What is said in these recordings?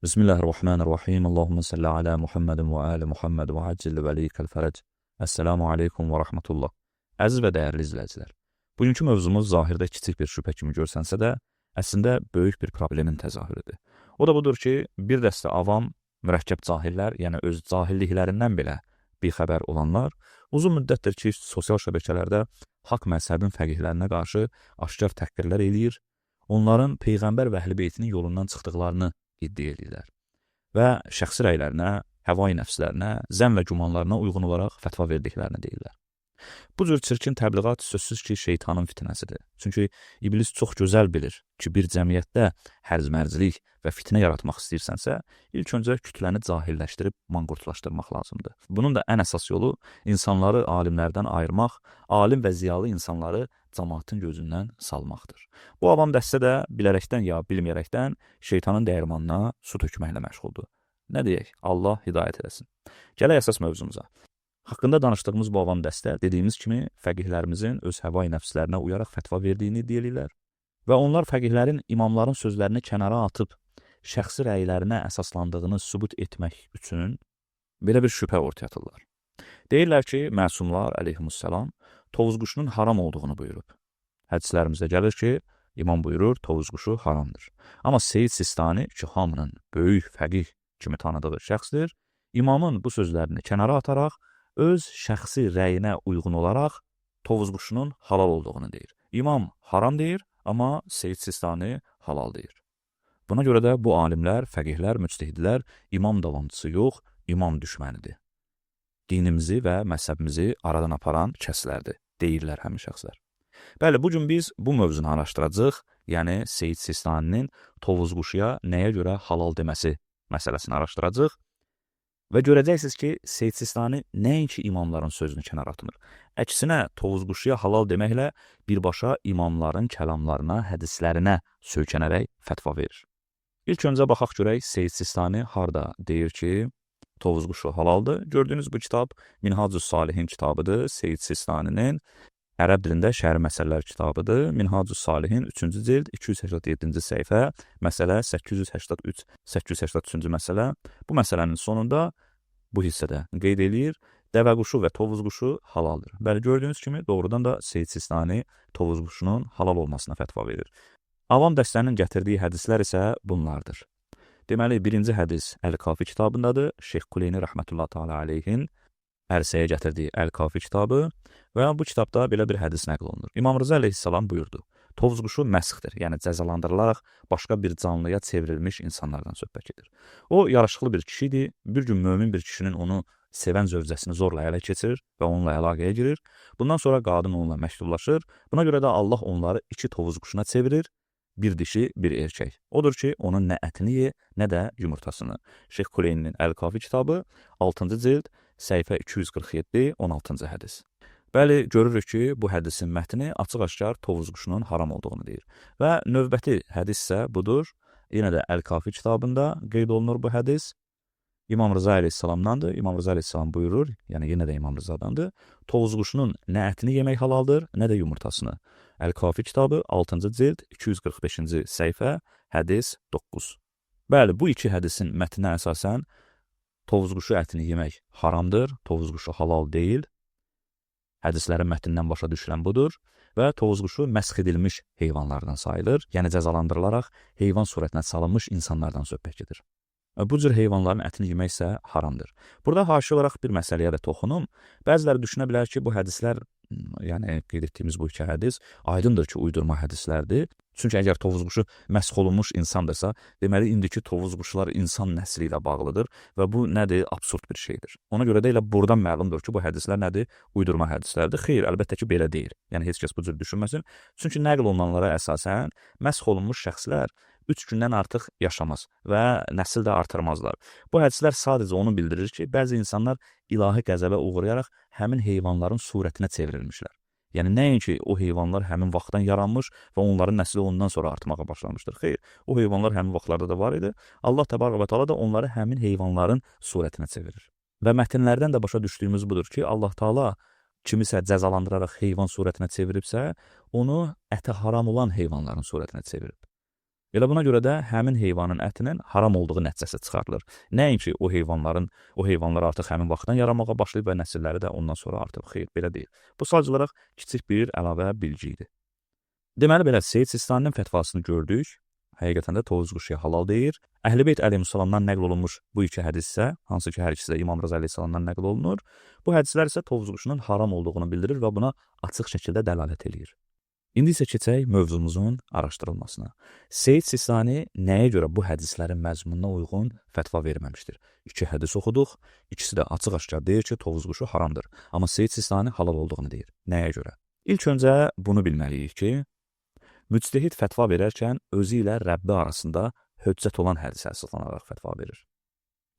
Bismillahirrahmanirrahim. Allahumma salli ala Muhammedin və ali Muhammed və accil vəlikəl fərəc. Əssəlamu aleykum və rəhmətullah. Əziz və dəyərli izləyicilər, bugünkü mövzumuz zahirdə kiçik bir şübhə kimi görsənsə də, əslində böyük bir problemin təzahürüdür. O da budur ki, bir dəstə avam, mürəkkəb cahillər, yəni öz cahilliklərindən belə bixəbər olanlar, uzun müddətdir ki, sosial şəbəkələrdə haqq məzhəbin fəqihlərinə qarşı aşkar təhqirlər eləyir, onların Peyğəmbər və Əhl-i Beytinin yolundan çıxdıqlarını iddia edirlər və şəxsi rəylərinə, həvai nəfslərinə, zənn və gümanlarına uyğun olaraq fətva verdiklərini deyirlər. Bu cür çirkin təbliğat sözsüz ki, şeytanın fitnəsidir. Çünki iblis çox gözəl bilir ki, bir cəmiyyətdə hərz-mərzilik və fitnə yaratmaq istəyirsənsə, ilk öncə kütləni cahilləşdirib manqurtlaşdırmaq lazımdır. Bunun da ən əsas yolu insanları alimlərdən ayırmaq, alim və ziyalı insanları cəmaatın gözündən salmaqdır. Bu avam dəstə də bilərəkdən ya bilməyərəkdən şeytanın dəyirmanına su tökməklə məşğuldur. Nə deyək? Allah hidayət eləsin. Gələk əsas mövzumuza. Haqqında danışdığımız bu avam dəstə, dediyimiz kimi, fəqihlərimizin öz həvai nəfslərinə uyaraq fətva verdiyini deyirlər və onlar fəqihlərin imamların sözlərini kənara atıb, şəxsi rəylərinə əsaslandığını sübut etmək üçün belə bir şübhə ortaya atırlar. Deyirlər ki, məsumlar, əleyhimussalam, tovuz quşunun haram olduğunu buyurub. Hədislərimizdə gəlir ki, imam buyurur, tovuz quşu haramdır. Amma Seyyid Sistani, ki, hamının böyük fəqih kimi tanıdığı şəxsdir, imamın bu sözlərini kənara ataraq, öz şəxsi rəyinə uyğun olaraq tovuz quşunun halal olduğunu deyir. İmam haram deyir, amma Seyyid Sistani halal deyir. Buna görə də bu alimlər, fəqihlər, müctehidlər imam davamçısı yox, imam düşmənidir. Dinimizi və məzhəbimizi aradan aparan kəslərdir, deyirlər həmin şəxslər. Bəli, bugün biz bu mövzunu araşdıracağıq, yəni Seyyid Sistaninin tovuz quşuya nəyə görə halal deməsi məsələsini araşdıracağıq. Və görəcəksiniz ki, Seyyid Sistani nəinki imamların sözünü kənar atmır. Əksinə, tovuz quşuya halal deməklə birbaşa imamların kəlamlarına, hədislərinə söykənərək fətva verir. İlk öncə baxaq görək, Seyyid Sistani harda deyir ki, tovuz quşu halaldır. Gördüyünüz bu kitab Minhacus Salihin kitabıdır. Seyyid Sistaninin ərəb dilində şərh məsələlər kitabıdır. Minhacus Salihin 3-cü cild 287-ci səhifə, məsələ 883-883-cü məsələ. Bu məsələnin sonunda bu hissədə qeyd edir, dəvə quşu və tovuz quşu halaldır. Bəli, gördüyünüz kimi doğrudan da Seyyid Sistani tovuz quşunun halal olmasına fətva verir. Avam dəstənin gətirdiyi hədislər isə bunlardır. Deməli, birinci hədis Əl-Kafi kitabındadır. Şeyx Kuleyni rəhmətullah teala aleyhin ərsəyə gətirdiyi Əl-Kafi kitabı və bu kitabda belə bir hədis nəql olunur. İmam Rıza əleyhissalam buyurdu, tovuz quşu məsxdir, yəni cəzalandırılaraq başqa bir canlıya çevrilmiş insanlardan söhbət edir. O, yaraşıqlı bir kişidir, bir gün mömin bir kişinin onu sevən zövcəsini zorla ələ keçirir və onunla əlaqəyə girir. Bundan sonra qadın onunla məktublaşır. Buna görə də Allah onları iki tovuz quşuna çevirir, bir dişi, bir erkək. Odur ki, onun nə ətini ye, nə də yumurtasını. Şeyx Kuleyninin Əl-Kafi kitabı, 6-cı cild, səhifə 247, 16-cı hədis. Bəli, görürük ki, bu hədisin mətni açıq-aşkar tovuz quşunun haram olduğunu deyir. Və növbəti hədis isə budur. Yenə də Əl-Kafi kitabında qeyd olunur bu hədis. İmam Rıza əleyhissalamdandır. İmam Rıza əleyhissalam buyurur, yəni yenə də İmam Rızadandır. Tovuz quşunun nə ətini yemək halaldır, nə də yumurtasını. Əl-Kafi kitabı, 6-cı cild, 245-ci səhifə, hədis 9. Bəli, bu iki hədisin mətninə əsasən tovuz quşu ətini yemək haramdır, tovuz quşu halal deyil. Hədislərin mətnindən başa düşülən budur və tovuz quşu məsx edilmiş heyvanlardan sayılır, yəni cəzalandırılaraq heyvan surətinə salınmış insanlardan söhbət gedir. Bu cür heyvanların ətini yemək isə haramdır. Burada haşi olaraq bir məsələyə də toxunum. Bəziləri düşünə bilər ki, bu hədislər, yəni qeyd etdiyimiz bu iki hədis aydındır ki, uydurma hədislərdir. Çünki əgər tovuz quşu məsx olunmuş insandırsa, deməli, indiki tovuz quşlar insan nəsli ilə bağlıdır və bu nədir? Absurd bir şeydir. Ona görə də elə buradan məlumdur ki, bu hədislər nədir? Uydurma hədislərdir. Xeyr, əlbəttə ki, belə deyil. Yəni, heç kəs bu cür düşünməsin. Çünki nəql olunanlara əsasən məsx olunmuş şəxslər 3 gündən artıq yaşamaz və nəsil də artırmazlar. Bu hədislər sadəcə onu bildirir ki, bəzi insanlar ilahi qəzəbə uğrayaraq həmin heyvanların surətinə çevrilmişlər. Yəni, nəinki o heyvanlar həmin vaxtdan yaranmış və onların nəsli ondan sonra artmağa başlamışdır. Xeyr, o heyvanlar həmin vaxtlarda da var idi. Allah təbarək və təala da onları həmin heyvanların surətinə çevirir. Və mətnlərdən də başa düşdüyümüz budur ki, Allah Taala kimisə cəzalandıraraq heyvan surətinə çeviribsə, onu əti haram olan heyvanların surətinə çevirib. Elə buna görə də həmin heyvanın ətinin haram olduğu nəticəsi çıxarılır. Nəinki o heyvanlar artıq həmin vaxtdan yaranmağa başlayıb və nəsilləri də ondan sonra artıq xeyr, belə deyil. Bu sadəcə olaraq kiçik bir əlavə bilgi idi. Deməli belə Seyyid Sistaninin fətvasını gördük. Həqiqətən də tovuz quşuya halal deyir. Əhl-i Beyt əleyhissalamdan nəql olunmuş bu iki hədis isə, hansı ki hər ikisi də İmam Rəza əleyhissalamdan nəql olunur. Bu hədislər isə tovuz quşunun haram olduğunu bildirir və buna açıq şəkildə dəlalət eləyir. İndi isə keçək mövzumuzun araşdırılmasına. Seyyid Sistani nəyə görə bu hədislərin məzmununa uyğun fətva verməmişdir? İki hədis oxuduq, ikisi də açıq-aşkar deyir ki, tovuz quşu haramdır. Amma Seyyid Sistani halal olduğunu deyir. Nəyə görə? İlk öncə bunu bilməliyik ki, müctəhid fətva verərkən özü ilə Rəbbi arasında höccət olan hədisə əsaslanaraq fətva verir.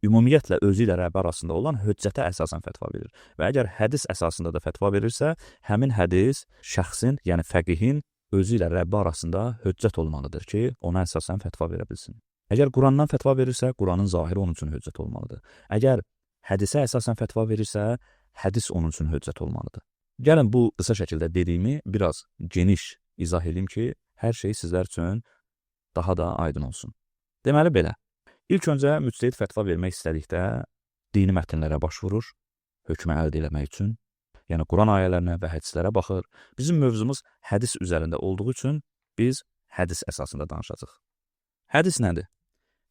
Ümumiyyətlə, özü ilə Rəbbi arasında olan höccətə əsasən fətva verir. Və əgər hədis əsasında da fətva verirsə, həmin hədis şəxsin, yəni fəqihin özü ilə Rəbbi arasında höccət olmalıdır ki, ona əsasən fətva verə bilsin. Əgər Qurandan fətva verirsə, Quranın zahiri onun üçün höccət olmalıdır. Əgər hədisə əsasən fətva verirsə, hədis onun üçün höccət olmalıdır. Gəlin bu qısa şəkildə dediyimi biraz geniş izah edeyim ki, hər şey sizlər üçün daha da aydın olsun. Deməli belə. İlk öncə müctəhid fətva vermək istədikdə dini mətnlərə başvurur, hökmə əldə etmək üçün. Yəni Quran ayələrinə və hədislərə baxır. Bizim mövzumuz hədis üzərində olduğu üçün biz hədis əsasında danışacağıq. Hədis nədir?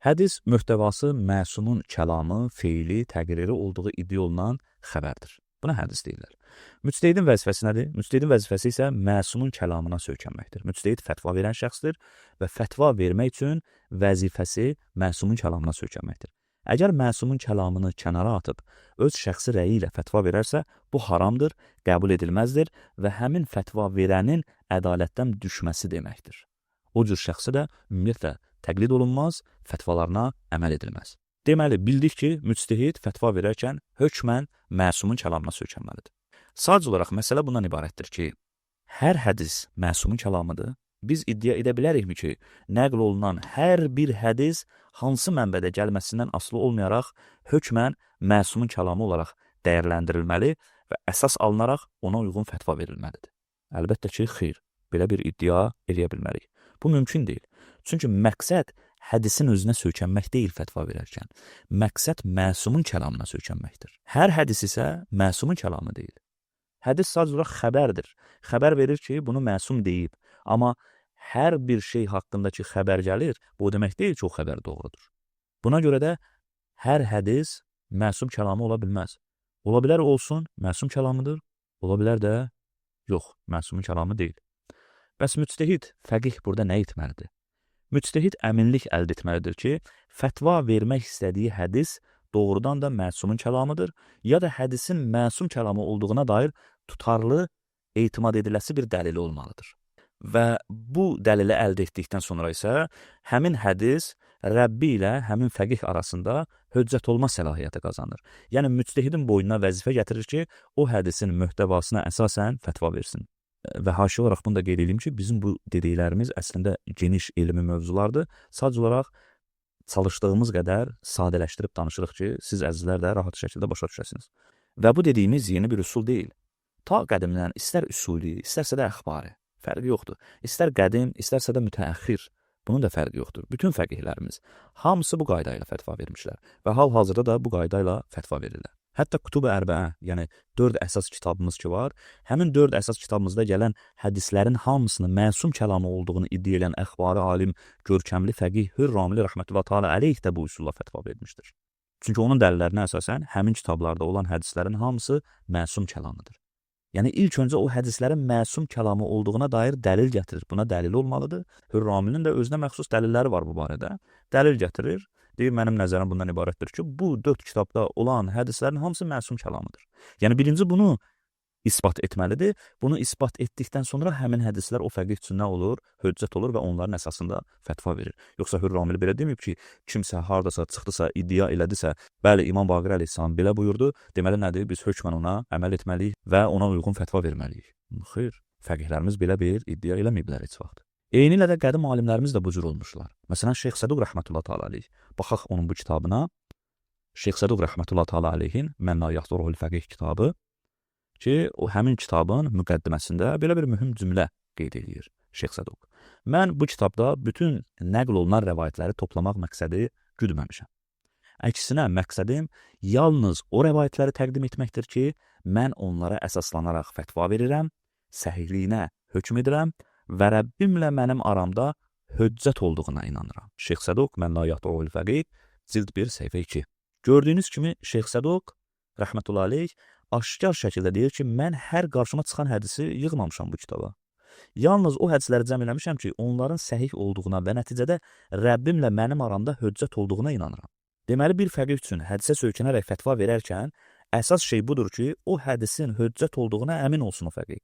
Hədis möhtəvası məsumun kəlamı, feili, təqriri olduğu iddia olunan xəbərdir. Buna hədis deyirlər. Müctəhidin vəzifəsi nədir? Müctəhidin vəzifəsi isə məsumun kəlamına söykənməkdir. Müctəhid fətva verən şəxsdir və fətva vermək üçün vəzifəsi məsumun kəlamına söykənməkdir. Əgər məsumun kəlamını kənara atıb öz şəxsi rəyi ilə fətva verərsə, bu haramdır, qəbul edilməzdir və həmin fətva verənin ədalətdən düşməsi deməkdir. O cür şəxsi də ümumiyyətlə təqlid olunmaz, fətvalarına əməl edilməz. Deməli, bildik ki, müctəhid fətva verərkən hökmən məsumun kəlamına söykənməlidir. Sadəcə olaraq məsələ bundan ibarətdir ki, hər hədis məsumun kəlamıdır. Biz iddia edə bilərikmi ki, nəql olunan hər bir hədis hansı mənbədə gəlməsindən asılı olmayaraq hökmən məsumun kəlamı olaraq dəyərləndirilməli və əsas alınaraq ona uyğun fətva verilməlidir. Əlbəttə ki, xeyr, belə bir iddia edə bilmərik. Bu mümkün deyil. Çünki məqsəd hədisin özünə söykənmək deyil fətva verərkən. Məqsəd məsumun kəlamına söykənməkdir. Hər hədis isə məsumun kəlamı deyil. Hədis sadəcə olaraq xəbərdir. Xəbər verir ki, bunu məsum deyib. Amma hər bir şey haqqındakı xəbər gəlir, bu demək deyil ki, o xəbər doğrudur. Buna görə də hər hədis məsum kəlamı ola bilməz. Ola bilər olsun, məsum kəlamıdır. Ola bilər də yox, məsumun kəlamı deyil. Bəs müctəhid, fəqih burada nə etməlidir? Müctəhid əminlik əldə etməlidir ki, fətva vermək istədiyi hədis doğrudan da məsumun kəlamıdır, ya da hədisin məsum kəlamı olduğuna dair tutarlı, etimad ediləsi bir dəlili olmalıdır. Və bu dəlili əldə etdikdən sonra isə həmin hədis Rəbbi ilə həmin fəqih arasında höccət olma səlahiyyəti qazanır. Yəni müctəhidin boynuna vəzifə gətirir ki, o hədisin möhtəvasına əsasən fətva versin. Və haşi olaraq bunu da qeyd edeyim ki, bizim bu dediklərimiz əslində geniş elmi mövzulardır. Sadəcə olaraq çalışdığımız qədər sadələşdirib danışırıq ki, siz əzizlər də rahat şəkildə başa düşəsiniz. Və bu dediyimiz yeni bir üsul deyil. Ta qədimdən istər üsuli, istərsə də əxbari, fərqi yoxdur. İstər qədim, istərsə də mütəəxir, bunun da fərqi yoxdur. Bütün fəqihlərimiz hamısı bu qayda ilə fətva vermişlər və hal-hazırda da bu qayda ilə fətva verirlər. Hətta Kutub-i Ərbəə, yəni 4 əsas kitabımız ki var, həmin 4 əsas kitabımızda gələn hədislərin hamısını məsum kəlamı olduğunu iddia edən əxbari alim, görkəmli fəqih Hürr Ramili rəhmətullah təala əleyh də bu üsulla fətva vermişdir. Çünki onun dəlillərinə əsasən həmin kitablarda olan hədislərin hamısı məsum kəlamıdır. Yəni ilk öncə o hədislərin məsum kəlamı olduğuna dair dəlil gətirir. Buna dəlil olmalıdır. Hürr Ramilinin də özünə məxsus dəlilləri var bu barədə. Dəlil gətirir. Deyir, mənim nəzərim bundan ibarətdir ki, bu 4 kitabda olan hədislərin hamısı məsum kəlamıdır. Yəni birinci bunu isbat etməlidir. Bunu isbat etdikdən sonra həmin hədislər o fəqih üçün nə olur? Höccət olur və onların əsasında fətva verir. Yoxsa Hürr Ramili belə deməyib ki, kimsə hardasa çıxdısa, iddia elədisə, bəli, İmam Baqir əleyhissalam belə buyurdu, deməli nədir? Biz hökmən ona əməl etməliyik və ona uyğun fətva verməliyik. Xeyr, fəqihlərimiz belə bir iddia eləməyiblər heç vaxt. Eyni ilə də qədim alimlərimiz də bu cür olmuşlar. Məsələn, Şeyx Səduq rəhmətullah təala əleyh. Baxaq onun bu kitabına. Şeyx Səduq rəhmətullah təala əleyhin Mən la yaxduruhul fəqih kitabı ki, o həmin kitabın müqəddiməsində belə bir mühüm cümlə qeyd edir. Şeyx Səduq. Mən bu kitabda bütün nəql olunan rəvayətləri toplamaq məqsədi güdməmişəm. Əksinə, məqsədim yalnız o rəvayətləri təqdim etməkdir ki, mən onlara əsaslanaraq fətva verirəm, səhihliyinə hökm edirəm və Rəbbimlə mənim aramda hüccət olduğuna inanıram. Şeyx Səduq, Mən la yaxta'ul fəqih, cild 1, səhifə 2. Gördüyünüz kimi, Şeyx Səduq, rəhmətullahi aleyh, aşkar şəkildə deyir ki, mən hər qarşıma çıxan hədisi yığmamışam bu kitaba. Yalnız o hədisləri cəm eləmişəm ki, onların səhih olduğuna və nəticədə Rəbbimlə mənim aramda hüccət olduğuna inanıram. Deməli, bir fəqih üçün hədisə söykənərək fətva verərkən, əsas şey budur ki, o hədisin hüccət olduğuna əmin olsun o fəqih.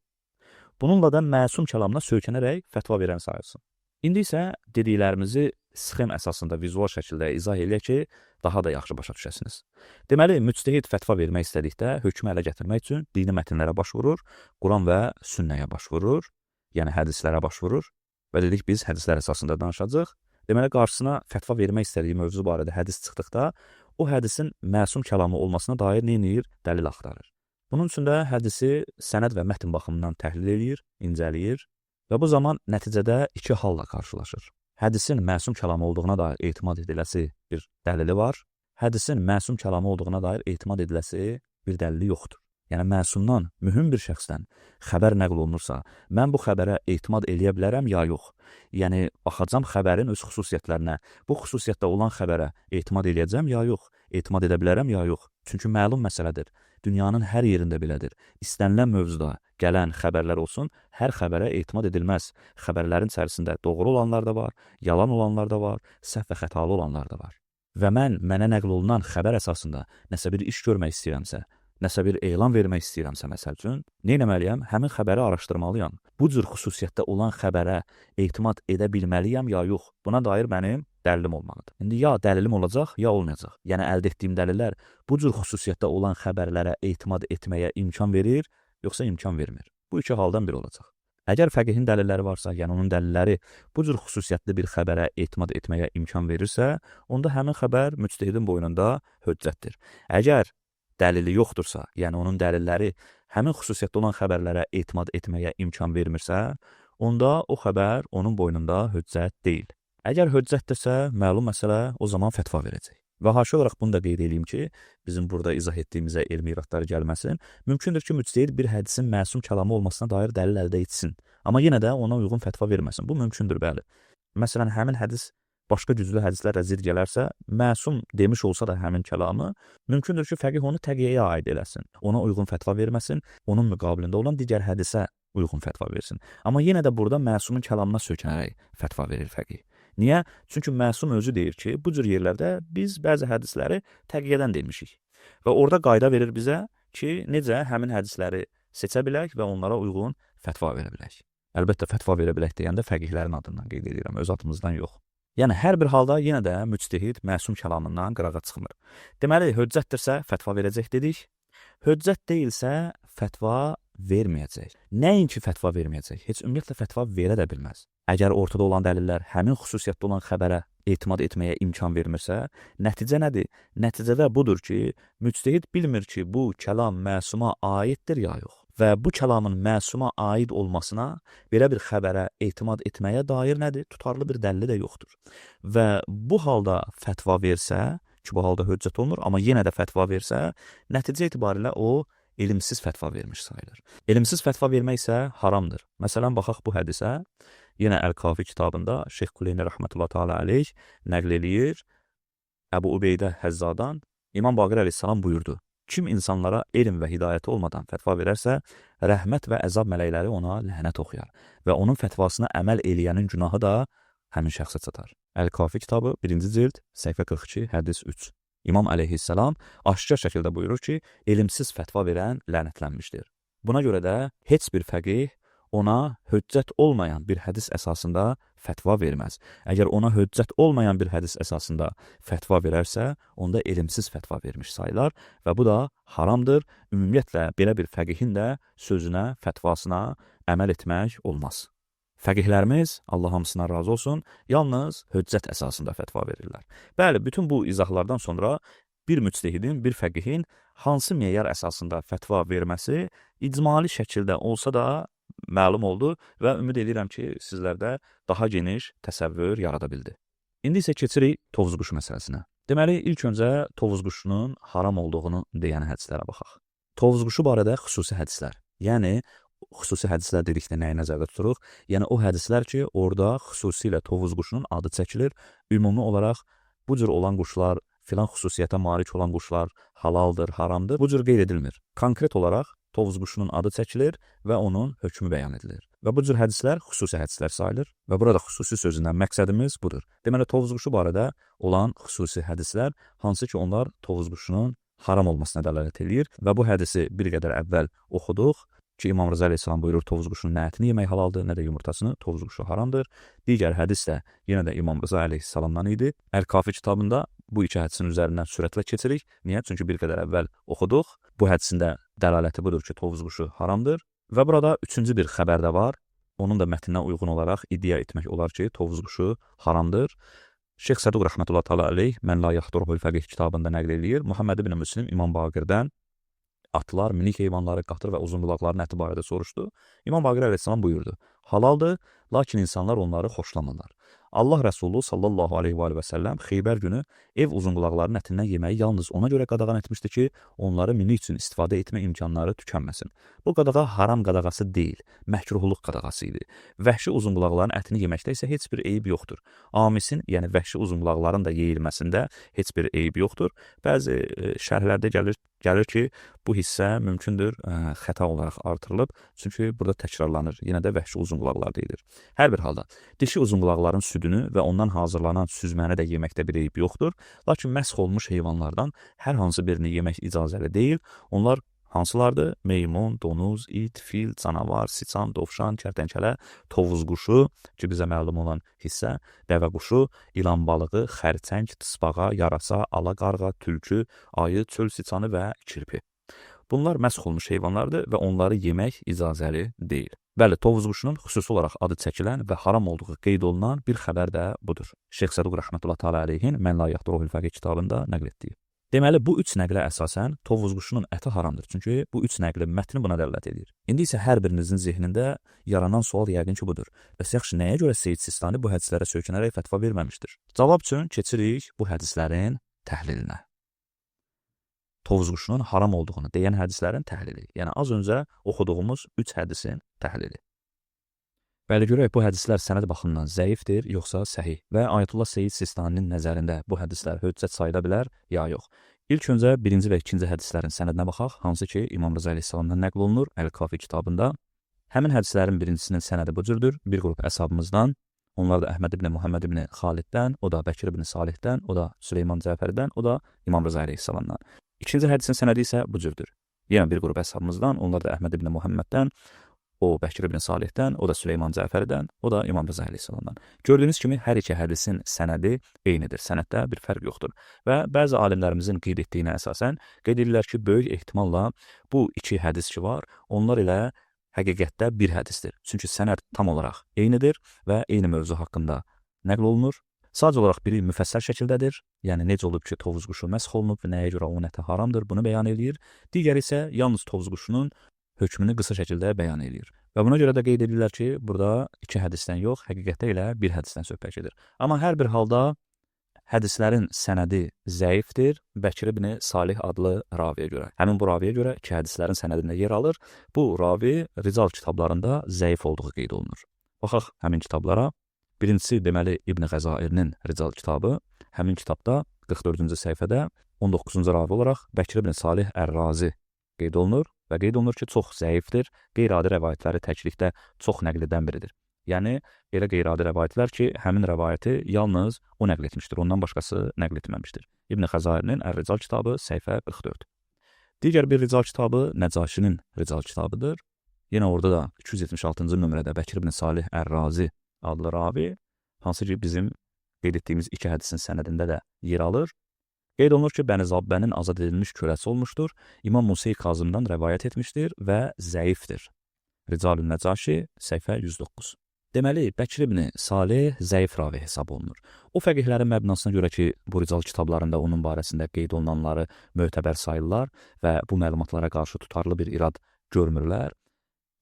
Bununla da məsum kəlamına söykənərək fətva verən sayılsın. İndi isə dediklərimizi sxem əsasında vizual şəkildə izah eləyək ki, daha da yaxşı başa düşəsiniz. Deməli, müctehid fətva vermək istədikdə hökmü ələ gətirmək üçün dini mətnlərə başvurur, Quran və sünnəyə başvurur, yəni hədislərə başvurur və dedik biz hədislər əsasında danışacağıq. Deməli, qarşısına fətva vermək istədiyi mövzu barədə hədis çıxdıqda, o hədisin məsum kəlamı olmasına dair neyinir? Dəlil axtarır. Bunun üçün də hədisi sənəd və mətn baxımından təhlil eləyir, incələyir və bu zaman nəticədə iki halla qarşılaşır. Hədisin məsum kəlamı olduğuna dair etimad ediləsi bir dəlili var, hədisin məsum kəlamı olduğuna dair etimad ediləsi bir dəlili yoxdur. Yəni, məsumdan, mühüm bir şəxsdən xəbər nəql olunursa, mən bu xəbərə etimad eləyə bilərəm ya yox? Yəni, baxacam xəbərin öz xüsusiyyətlərinə, bu xüsusiyyətdə olan xəbərə etimad eləyəcəm ya yox? Etimad edə bilərəm ya yox? Çünki məlum məsələdir. Dünyanın hər yerində belədir. İstənilən mövzuda gələn xəbərlər olsun, hər xəbərə etimad edilməz. Xəbərlərin içərisində doğru olanlar da var, yalan olanlar da var, səhv və xətalı olanlar da var. Və mənə nəql olunan xəbər əsasında nəsə bir iş görmək istəyirəmsə, nəsə bir elan vermək istəyirəmsə, məsəl üçün, nə etməliyəm? Həmin xəbəri araşdırmalıyam. Bu cür xüsusiyyətdə olan xəbərə etimad edə bilməliyəm ya yox? Buna dair mənim dəlilim olmalıdır. İndi ya dəlilim olacaq, ya olmayacaq. Yəni, əldə etdiyim dəlillər bu cür xüsusiyyətdə olan xəbərlərə etimad etməyə imkan verir, yoxsa imkan vermir. Bu iki haldan biri olacaq. Əgər fəqihin dəlilləri varsa, yəni onun dəlilləri bu cür xüsusiyyətli bir xəbərə etimad etməyə imkan verirsə, onda həmin xəbər müctehidin boynunda hüccətdir. Əgər dəlili yoxdursa, yəni onun dəlilləri həmin xüsusiyyətdə olan xəbərlərə etimad etməyə imkan vermirsə, onda o xəbər onun boynunda hüccət deyil. Əgər hüccətdirsə, məlum məsələ o zaman fətva verəcək. Və haşi olaraq bunu da qeyd edeyim ki, bizim burada izah etdiyimizə elmi iradları gəlməsin. Mümkündür ki, müctehid bir hədisin məsum kəlamı olmasına dair dəlil əldə etsin. Amma yenə də ona uyğun fətva verməsin. Bu mümkündür, bəli. Məsələn, həmin hədis başqa güclü hədislərlə zidd gələrsə, məsum demiş olsa da həmin kəlamı, mümkündür ki, fəqih onu təqiyyəyə aid eləsin. Ona uyğun fətva verməsin, onun müqabilində olan digər hədisə uyğun fətva versin. Amma yenə də burada məsumun kəlamına söykənərək fətva verir fəqih. Niyə? Çünki məsum özü deyir ki, bu cür yerlərdə biz bəzi hədisləri təqiyyədən demişik. Və orada qayda verir bizə ki, necə həmin hədisləri seçə bilək və onlara uyğun fətva verə bilək. Əlbəttə, fətva verə bilək deyəndə fəqihlərin adından qeyd edirəm, öz adımızdan yox. Yəni, hər bir halda yenə də müctehid məsum kəlamından qırağa çıxmır. Deməli, hüccətdirsə fətva verəcək dedik. Hüccət deyilsə fətva verməyəcək. Nəinki fətva verməyəcək, heç ümumiyyətlə fətva verə də bilməz. Əgər ortada olan dəlillər həmin xüsusiyyətdə olan xəbərə etimad etməyə imkan vermirsə, nəticə nədir? Nəticədə budur ki, müctehid bilmir ki, bu kəlam məsuma aiddir ya yox. Və bu kəlamın məsuma aid olmasına, belə bir xəbərə etimad etməyə dair nədir? Tutarlı bir dəlili də yoxdur. Və bu halda fətva versə, ki, bu halda hüccət olunur, amma yenə də fətva versə, nəticə etibarilə o elmsiz fətva vermiş sayılır. Elmsiz fətva vermək isə haramdır. Məsələn, baxaq bu hədisə, yenə Əl-Kafi kitabında Şeyx Kuleyni rəhmətullah təala əleyh nəql eləyir. Əbu Ubeydə Həzzadan İmam Baqir əleyhissalam buyurdu: kim insanlara elm və hidayəti olmadan fətva verərsə, rəhmət və əzab mələkləri ona lənət oxuyar və onun fətvasına əməl eləyənin günahı da həmin şəxsə çatar. Əl-Kafi kitabı 1-ci cild, səhifə 42, hədis 3. İmam əleyhissalam aşkar şəkildə buyurur ki, elmsiz fətva verən lənətlənmişdir. Buna görə də heç bir fəqih ona hüccət olmayan bir hədis əsasında fətva verməz. Əgər ona hüccət olmayan bir hədis əsasında fətva verərsə, onda elmsiz fətva vermiş sayılar və bu da haramdır. Ümumiyyətlə, belə bir fəqihin də sözünə, fətvasına əməl etmək olmaz. Fəqihlərimiz, Allah hamısına razı olsun, yalnız hüccət əsasında fətva verirlər. Bəli, bütün bu izahlardan sonra bir müctehidin, bir fəqihin hansı meyar əsasında fətva verməsi icmali şəkildə olsa da məlum oldu və ümid edirəm ki, sizlərdə daha geniş təsəvvür yarada bildi. İndi isə keçirik tovuz quşu məsələsinə. Deməli, ilk öncə tovuz quşunun haram olduğunu deyən hədislərə baxaq. Tovuz quşu barədə xüsusi hədislər. Yəni, xüsusi hədislər dedikdə nəyi nəzərdə tuturuq? Yəni, o hədislər ki, orada xüsusilə tovuz quşunun adı çəkilir. Ümumi olaraq bu cür olan quşlar, filan xüsusiyyətə malik olan quşlar halaldır, haramdır. Bu cür qeyd edilmir. Konkret olaraq tovuz quşunun adı çəkilir və onun hökmü bəyan edilir. Və bu cür hədislər xüsusi hədislər sayılır və burada xüsusi sözündən məqsədimiz budur. Deməli, tovuz quşu barədə olan xüsusi hədislər, hansı ki, onlar tovuz quşunun haram olmasına dəlalət edir və bu hədisi bir qədər əvvəl oxuduq ki, İmam Rıza əleyhissalam buyurur, tovuz quşunun nə ətini yemək halaldır, nə də yumurtasını, tovuz quşu haramdır. Digər hədis də yenə də İmam Rıza əleyhissalamdan idi. Əl-Kafi kitabında bu iki hədisin üzərindən sürətlə keçirik. Niyə? Çünki bir qədər əvvəl oxuduq. Bu hədisin də dəlaləti budur ki, tovuz quşu haramdır. Və burada üçüncü bir xəbər də var. Onun da mətninə uyğun olaraq iddia etmək olar ki, tovuz quşu haramdır. Şeyx Səduq rəhmətullah təala əleyh Mən la yaxduruhul fəqih kitabında nəql edir. Muhammed ibn Müslim İmam Baqirdən atlar, minik heyvanları, qatır və uzun qulaqların əti barədə soruşdu. İmam Baqir əleyhissalam buyurdu: halaldır, lakin insanlar onları xoşlamırlar. Allah Rəsulu sallallahu aleyhi və səlləm Xeybər günü ev uzunqulaqlarının ətindən yeməyi yalnız ona görə qadağan etmişdi ki, onları minik üçün istifadə etmə imkanları tükənməsin. Bu qadağa haram qadağası deyil, məhkruhluq qadağası idi. Vəhşi uzunqulaqların ətini yeməkdə isə heç bir eyib yoxdur. Amisin, yəni vəhşi uzunqulaqların da yeyilməsində heç bir eyib yoxdur. Bəzi şərhlərdə gəlir ki, bu hissə mümkündür xəta olaraq artırılıb, çünki burada təkrarlanır. Yenə də vəhşi uzunqulaqlar deyilir. Hər bir halda dişi uzunqulaqların südünü və ondan hazırlanan süzməni də yeməkdə bir eyib yoxdur. Lakin məsx olmuş heyvanlardan hər hansı birini yemək icazəli deyil. Onlar hansılardır? Meymun, donuz, it, fil, canavar, siçan, dovşan, kərtənkələ, tovuz quşu ki, bizə məlum olan hissə, dəvə quşu, ilan balığı, xərçəng, tısbağa, yarasa, ala qarğa, tülkü, ayı, çöl siçanı və kirpi. Bunlar məsx olmuş heyvanlardır və onları yemək icazəli deyil. Bəli, tovuz quşunun xüsusi olaraq adı çəkilən və haram olduğu qeyd olunan bir xəbər də budur. Şeyx Səduq rəhmətullah təala əleyhin Mən la yaxduruhul fəqih kitabında nəql etdiyi. Deməli, bu üç nəqlə əsasən tovuz quşunun əti haramdır. Çünki bu üç nəqlin mətni buna dəlalət edir. İndi isə hər birinizin zehnində yaranan sual yəqin ki, budur. Bəs yaxşı, nəyə görə Seyyid Sistani bu hədislərə söykənərək fətva verməmişdir? Cavab üçün keçirik bu hədislərin təhlilinə. Tovuz quşunun haram olduğunu deyən hədislərin təhlili. Yəni, az öncə oxuduğumuz üç hədisin təhlili. Bəli, görək, bu hədislər sənəd baxımından zəifdir, yoxsa səhih və Ayətullah Seyyid Sistaninin nəzərində bu hədislər hüccət sayıla bilər, ya yox. İlk öncə birinci və ikinci hədislərin sənədinə baxaq, hansı ki, İmam Rıza əleyhissalamdan nəql olunur Əl-Kafi kitabında. Həmin hədislərin birincisinin sənədi bu cürdür, bir qrup əshabımızdan, onlar da Əhməd ibn Muhammed ibn Xaliddən, o da Bəkir ibn Salihdən, o da Süleyman Cəfərdən, o da İmam Rıza əleyhissalamdan. İkinci hədisin sənədi isə bu cürdür. Yenə bir qrup əshabımızdan, onlar da Əhməd ibn Muhammeddən, o Bəkir ibn Salihdən, o da Süleyman Cəfərdən, o da İmam Rıza əleyhissalamdan. Gördüyünüz kimi hər iki hədisin sənədi eynidir. Sənəddə bir fərq yoxdur. Və bəzi alimlərimizin qeyd etdiyinə əsasən qeyd edirlər ki, böyük ehtimalla bu iki hədis ki var, onlar ilə həqiqətdə bir hədisdir. Çünki sənəd tam olaraq eynidir və eyni mövzu haqqında nəql olunur. Sadəcə olaraq biri müfəssəl şəkildədir, yəni necə olub ki, tovuz quşu məsx olunub və nəyə görə onun əti haramdır, bunu bəyan eləyir. Digəri isə yalnız tovuz quşunun hökmünü qısa şəkildə bəyan eləyir. Və buna görə də qeyd edirlər ki, burada iki hədisdən yox, həqiqətdə ilə bir hədisdən söhbət gedir. Amma hər bir halda hədislərin sənədi zəifdir Bəkir ibn Salih adlı raviyə görə. Həmin bu raviyə görə iki hədislərin sənədində yer alır. Bu ravi rical kitablarında zəif olduğu qeyd olunur. Baxaq həmin kitablara. Birincisi, deməli, İbn Qəzairinin rical kitabı. Həmin kitabda 44-cü səhifədə 19-cu ravi olaraq Bəkir ibn Salih Ər-Razi qeyd olunur və qeyd olunur ki, çox zəifdir. Qeyri-adi rəvayətləri təklikdə çox nəql edən biridir. Yəni, elə qeyri-adi rəvayətlər ki, həmin rəvayəti yalnız o nəql etmişdir, ondan başqası nəql etməmişdir. İbn Qəzairinin Ər-Rical kitabı səhifə 44. Digər bir rical kitabı Nəcaşinin rical kitabıdır. Yenə orada da 276-cı nömrədə Bəkir ibn Salih Ər-Razi adlı ravi, hansı ki bizim qeyd etdiyimiz iki hədisin sənədində də yer alır. Qeyd olunur ki, Bəni Zabbənin azad edilmiş köləsi olmuşdur, İmam Musa Kazımdan rəvayət etmişdir və zəifdir. Ricalün Nəcaşi, səhifə 109. Deməli, Bəkir ibn Salih zəif ravi hesab olunur. O fəqihlərin məbnasına görə ki, bu rical kitablarında onun barəsində qeyd olunanları mötəbər sayırlar və bu məlumatlara qarşı tutarlı bir irad görmürlər.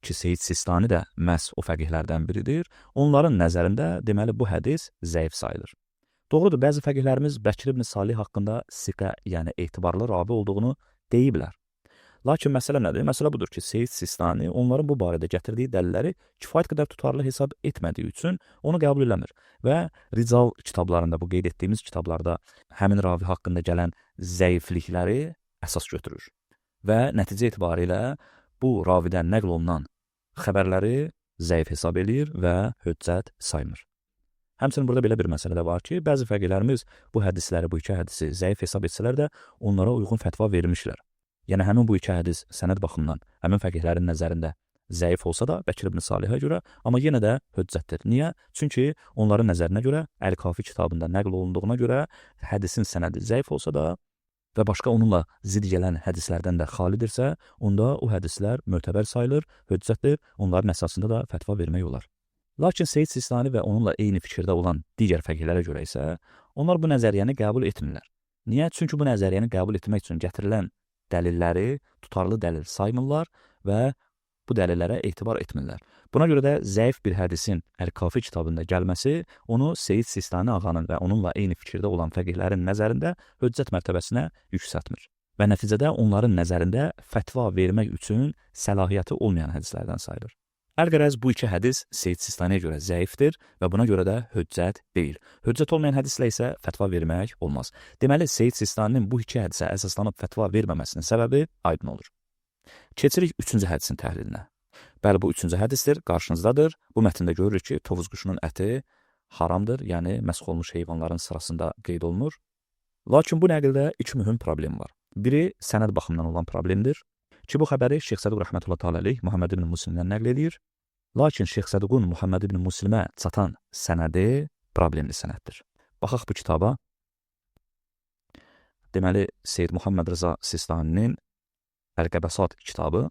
ki, Seyid Sistani də məhz o fəqihlərdən biridir. Onların nəzərində deməli bu hədis zəif sayılır. Doğrudur, bəzi fəqihlərimiz Bəkir ibn Salih haqqında siqə, yəni etibarlı ravi olduğunu deyiblər. Lakin məsələ nədir? Məsələ budur ki, Seyid Sistani onların bu barədə gətirdiyi dəlilləri kifayət qədər tutarlı hesab etmədiyi üçün onu qəbul eləmir və Rical kitablarında, bu qeyd etdiyimiz kitablarda həmin ravi haqqında gələn zəiflikləri əsas götürür və nəticə etibarilə bu ravidən nəql olunan xəbərləri zəif hesab eləyir və hüccət saymır. Həmçinin burada belə bir məsələ də var ki, bəzi fəqihlərimiz bu hədisləri, bu iki hədisi zəif hesab etsələr də onlara uyğun fətva vermişlər. Yəni, həmin bu iki hədis sənəd baxımından həmin fəqihlərin nəzərində zəif olsa da Bəkir ibn Salihə görə, amma yenə də hüccətdir. Niyə? Çünki onların nəzərinə görə, Əl-Kafi kitabında nəql olunduğuna görə hədisin sənədi zəif olsa da və başqa onunla zid gələn hədislərdən də xalidirsə, onda o hədislər mötəbər sayılır, hüccətdir, onların əsasında da fətva vermək olar. Lakin Seyid Sistani və onunla eyni fikirdə olan digər fəqihlərə görə isə onlar bu nəzəriyyəni qəbul etmirlər. Niyə? Çünki bu nəzəriyyəni qəbul etmək üçün gətirilən dəlilləri tutarlı dəlil saymırlar və bu dəlillərə etibar etmirlər. Buna görə də zəif bir hədisin Əl-Kafi kitabında gəlməsi onu Seyid Sistani ağanın və onunla eyni fikirdə olan fəqihlərin nəzərində hüccət mərtəbəsinə yüksəltmir və nəticədə onların nəzərində fətva vermək üçün səlahiyyəti olmayan hədislərdən sayılır. Əlqərəz bu iki hədis Seyid Sistaniyə görə zəifdir və buna görə də hüccət deyil. Hüccət olmayan hədislə isə fətva vermək olmaz. Deməli, Seyid Sistaninin bu iki hədisə əsaslanıb fətva verməməsinin səbəbi aydın olur. Keçirik üçüncü hədisin təhlilinə. Bəli, bu üçüncü hədisdir, qarşınızdadır. Bu mətndə görürük ki, tovuz quşunun əti haramdır, yəni məsx olmuş heyvanların sırasında qeyd olunur. Lakin bu nəqildə iki mühüm problem var. Biri sənəd baxımından olan problemdir ki, bu xəbəri Şeyx Səduq rəhmətullah təala əleyh Muhammed ibn Muslimdən nəql edir. Lakin Şeyx Səduqun Muhammed ibn Muslimə çatan sənədi problemli sənəddir. Baxaq bu kitaba. Deməli, Seyyid Muhammed Rıza Sistaninin Əl-Qəbəsat kitabı.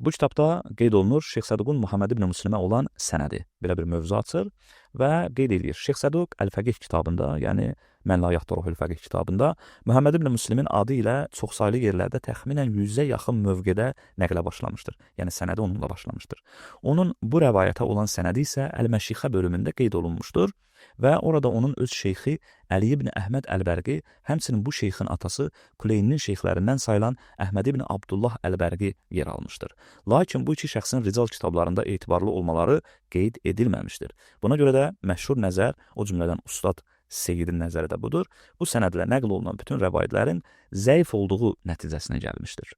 Bu kitabda qeyd olunur Şeyx Səduqun Muhammed ibn Muslimə olan sənədi. Belə bir mövzu açır və qeyd edir. Şeyx Səduq Əl-Fəqih kitabında, yəni Mən la yaxduruhul fəqih kitabında Muhammed ibn Muslimin adı ilə çoxsaylı yerlərdə təxminən 100-ə yaxın mövqedə nəqlə başlamışdır. Yəni sənədi onunla başlamışdır. Onun bu rəvayətə olan sənədi isə Əl-Məşixə bölümündə qeyd olunmuşdur və orada onun öz şeyxi Əli ibn Əhməd Əl-Bərqi, həmçinin bu şeyxin atası Kuleyninin şeyxlərindən sayılan Əhməd ibn Abdullah Əl-Bərqi yer almışdır. Lakin bu iki şəxsin rical kitablarında etibarlı olmaları qeyd edilməmişdir. Buna görə də məşhur nəzər, o cümlədən Ustad Seyyidin nəzəri də budur. Bu sənədlə nəql olunan bütün rəvayətlərin zəif olduğu nəticəsinə gəlmişdir.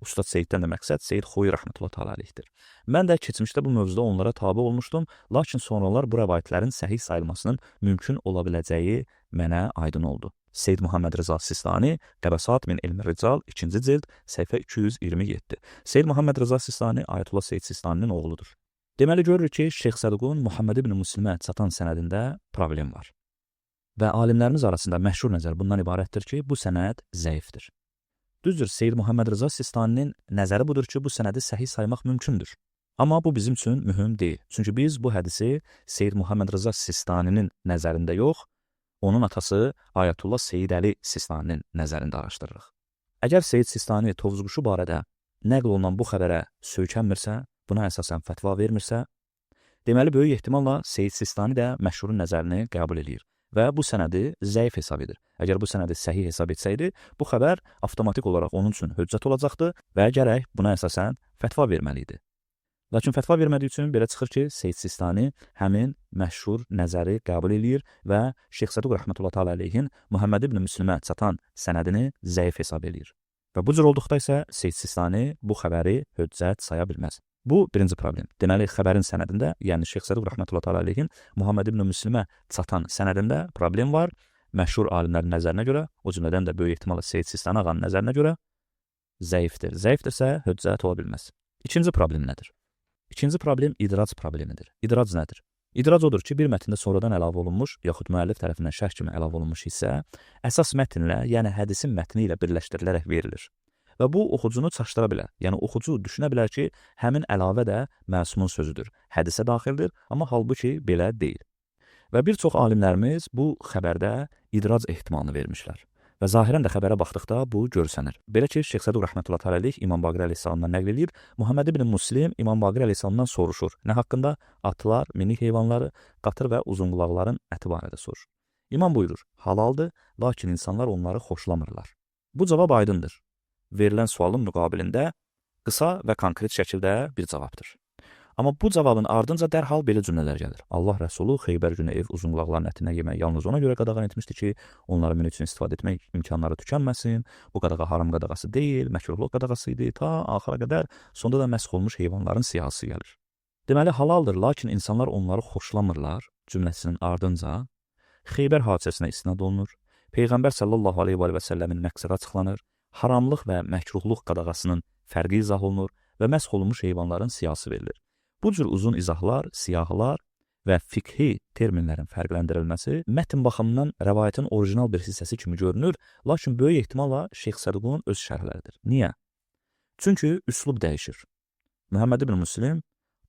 Ustad Seyyiddən də məqsəd Seyyid Xoy rəhmətullah təala əleyhdir. Mən də keçmişdə bu mövzuda onlara tabe olmuşdum, lakin sonralar bu rəvayətlərin səhih sayılmasının mümkün ola biləcəyi mənə aydın oldu. Seyyid Muhammed Rıza Sistani, Qəbəsat min Elmi Rical, 2-ci cild, səhifə 227. Seyyid Muhammed Rıza Sistani Ayətullah Seyyid Sistaninin oğludur. Deməli görürük ki, Şeyx Səduqun Muhammed ibn Muslimə çatan sənədində problem var. Və alimlərimiz arasında məşhur nəzər bundan ibarətdir ki, bu sənəd zəifdir. Düzdür, Seyyid Muhammed Rıza Sistaninin nəzəri budur ki, bu sənədi səhih saymaq mümkündür. Amma bu bizim üçün mühüm deyil. Çünki biz bu hədisi Seyyid Muhammed Rıza Sistaninin nəzərində yox, onun atası Ayətullah Seyyid Əli Sistaninin nəzərində araşdırırıq. Əgər Seyyid Sistani tovuz quşu barədə nəql olunan bu xəbərə söykənmirsə, buna əsasən fətva vermirsə, deməli böyük ehtimalla Seyyid Sistani də məşhurun nəzərini qəbul edir və bu sənədi zəif hesab edir. Əgər bu sənədi səhih hesab etsəydi, bu xəbər avtomatik olaraq onun üçün hüccət olacaqdı və gərək buna əsasən fətva verməli idi. Lakin fətva vermədiyi üçün belə çıxır ki, Seyyid Sistani həmin məşhur nəzəri qəbul edir və Şeyx Səduq rəhmətullah təala əleyhin Muhammed ibn Müslimə çatan sənədini zəif hesab edir. Və bu cür olduqda isə Seyyid Sistani bu xəbəri hüccət saya bilməz. Bu birinci problem. Deməli, xəbərin sənədində, yəni Şeyx Səduq rəhmətullah təala əleyhin Muhammed ibn Müslimə çatan sənədində problem var. Məşhur alimlərin nəzərinə görə, o cümlədən də böyük ehtimalla Seyyid Sistani ağanın nəzərinə görə zəifdir. Zəifdirsə hüccət ola bilməz. İkinci problem nədir? İkinci problem idrac problemidir. İdrac nədir? İdrac odur ki, bir mətndə sonradan əlavə olunmuş, yaxud müəllif tərəfindən şərh kimi əlavə olunmuş hissə əsas mətnlə, yəni hədisin mətni ilə birləşdirilərək verilir. Və bu oxucunu çaşdıra bilər. Yəni oxucu düşünə bilər ki, həmin əlavə də məsumun sözüdür. Hədisə daxildir, amma halbuki belə deyil. Və bir çox alimlərimiz bu xəbərdə idrac ehtimalını vermişlər. Və zahirən də xəbərə baxdıqda bu görsənir. Belə ki, Şeyx Səduq rəhmətullah təala İmam Baqir əleyhissalamdan nəql edib, Muhammed ibn Muslim İmam Baqir əleyhissalamdan soruşur. Nə haqqında? Atlar, minik heyvanları, qatır və uzunqulaqların əti barədə soruşur. İmam buyurur, halaldır, lakin insanlar onları xoşlamırlar. Bu cavab aydındır. Verilən sualın müqabilində qısa və konkret şəkildə bir cavabdır. Amma bu cavabın ardınca dərhal belə cümlələr gəlir. Allah Rəsulu Xeybər günü ev uzunqulaqların ətinə yemək yalnız ona görə qadağan etmişdi ki, onları min üçün istifadə etmək imkanları tükənməsin. Bu qadağa haram qadağası deyil, məkruhluq qadağası idi. Ta axıra qədər sonda da məsx olmuş heyvanların siyahısı gəlir. Deməli halaldır, lakin insanlar onları xoşlamırlar cümləsinin ardınca Xeybər hadisəsinə istinad olunur. Peyğəmbər sallallahu aleyhi və səlləmin məqsədi açıqlanır. Haramlıq və məkruhluq qadağasının fərqi izah olunur və məsx olunmuş heyvanların siyahısı verilir. Bu cür uzun izahlar, siyahılar və fiqhi terminlərin fərqləndirilməsi mətn baxımından rəvayətin orijinal bir hissəsi kimi görünür, lakin böyük ehtimalla Şeyx Səduqun öz şərhləridir. Niyə? Çünki üslub dəyişir. Muhammed ibn Muslim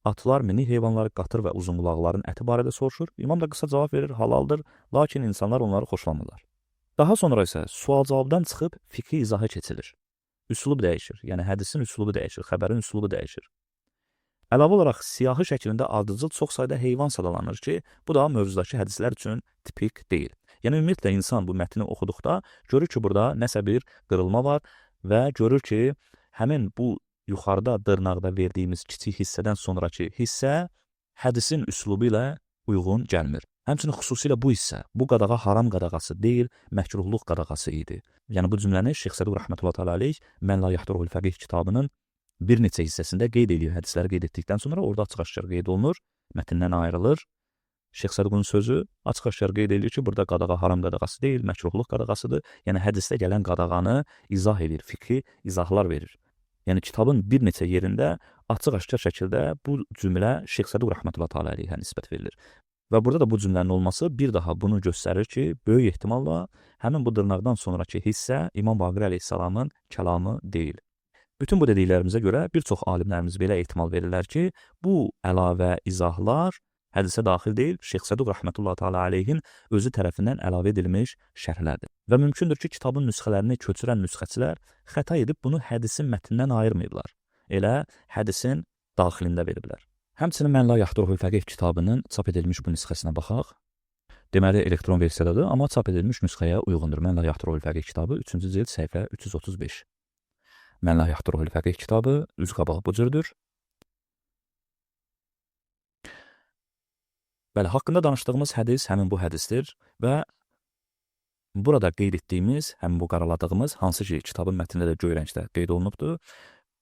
atlar, minik heyvanları, qatır və uzunqulaqların əti barədə soruşur. İmam da qısa cavab verir, halaldır, lakin insanlar onları xoşlamırlar. Daha sonra isə sual-cavabdan çıxıb fiqhi izaha keçilir. Üslub dəyişir, yəni hədisin üslubu dəyişir, xəbərin üslubu dəyişir. Əlavə olaraq siyahı şəklində ardıcıl çox sayda heyvan sadalanır ki, bu da mövzudakı hədislər üçün tipik deyil. Yəni ümumiyyətlə insan bu mətni oxuduqda görür ki, burada nəsə bir qırılma var və görür ki, həmin bu yuxarıda dırnaqda verdiyimiz kiçik hissədən sonraki hissə hədisin üslubu ilə uyğun gəlmir. Həmçinin xüsusilə bu hissə, bu qadağa haram qadağası deyil, məkruhluq qadağası idi. Yəni bu cümləni Şeyx Səduq rəhmətullah təala əleyh Mən la yaxduruhul fəqih kitabının bir neçə hissəsində qeyd edir. Hədisləri qeyd etdikdən sonra orada açıq-aşkar qeyd olunur, mətndən ayrılır. Şeyx Səduqun sözü açıq-aşkar qeyd edir ki, burada qadağa haram qadağası deyil, məkruhluq qadağasıdır. Yəni hədisdə gələn qadağanı izah edir, fiqhi izahlar verir. Yəni kitabın bir neçə yerində açıq-aşkar şəkildə bu cümlə Şeyx Səduq rəhmətullah təala əleyhə nisbət verilir. Və burada da bu cümlənin olması bir daha bunu göstərir ki, böyük ehtimalla həmin bu dırnaqdan sonraki hissə İmam Baqir əleyhissalamın kəlamı deyil. Bütün bu dediklərimizə görə bir çox alimlərimiz belə ehtimal verirlər ki, bu əlavə izahlar hədisə daxil deyil, Şeyx Səduq rəhmətullah təala əleyhin özü tərəfindən əlavə edilmiş şərhlərdir. Və mümkündür ki, kitabın nüsxələrini köçürən nüsxəçilər xəta edib bunu hədisin mətnindən ayırmayıblar. Elə hədisin daxilində veriblər. Həmçinin Mən la yaxduruhul fəqih kitabının çap edilmiş bu nüsxəsinə baxaq. Deməli, elektron versiyadadır, amma çap edilmiş nüsxəyə uyğundur. Mən la yaxduruhul fəqih kitabı 3-cü cild səhifə 335. Mən la yaxduruhul fəqih kitabı üz qabağı bu cürdür. Bəli, haqqında danışdığımız hədis həmin bu hədisdir və burada qeyd etdiyimiz, həmin bu qaraladığımız, hansı ki kitabın mətnində də göy rəngdə qeyd olunubdur,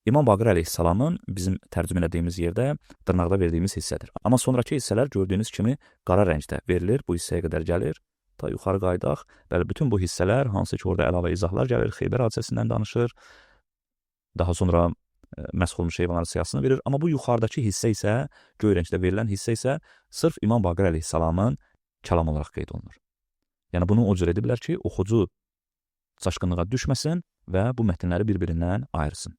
İmam Baqir əleyhissalamın bizim tərcümə etdiyimiz yerdə dırnaqda verdiyimiz hissədir. Amma sonraki hissələr gördüyünüz kimi qara rəngdə verilir, bu hissəyə qədər gəlir. Ta yuxarı qaydaq, bəli, bütün bu hissələr, hansı ki orada əlavə izahlar gəlir, Xeybər hadisəsindən danışır, daha sonra məsx olmuş heyvanların siyahısını verir. Amma bu yuxarıdakı hissə isə, göy rəngdə verilən hissə isə sırf İmam Baqir əleyhissalamın kəlam olaraq qeyd olunur. Yəni bunu o cür ediblər ki, oxucu çaşqınlığa düşməsin və bu mətnləri bir-birindən ayırsın.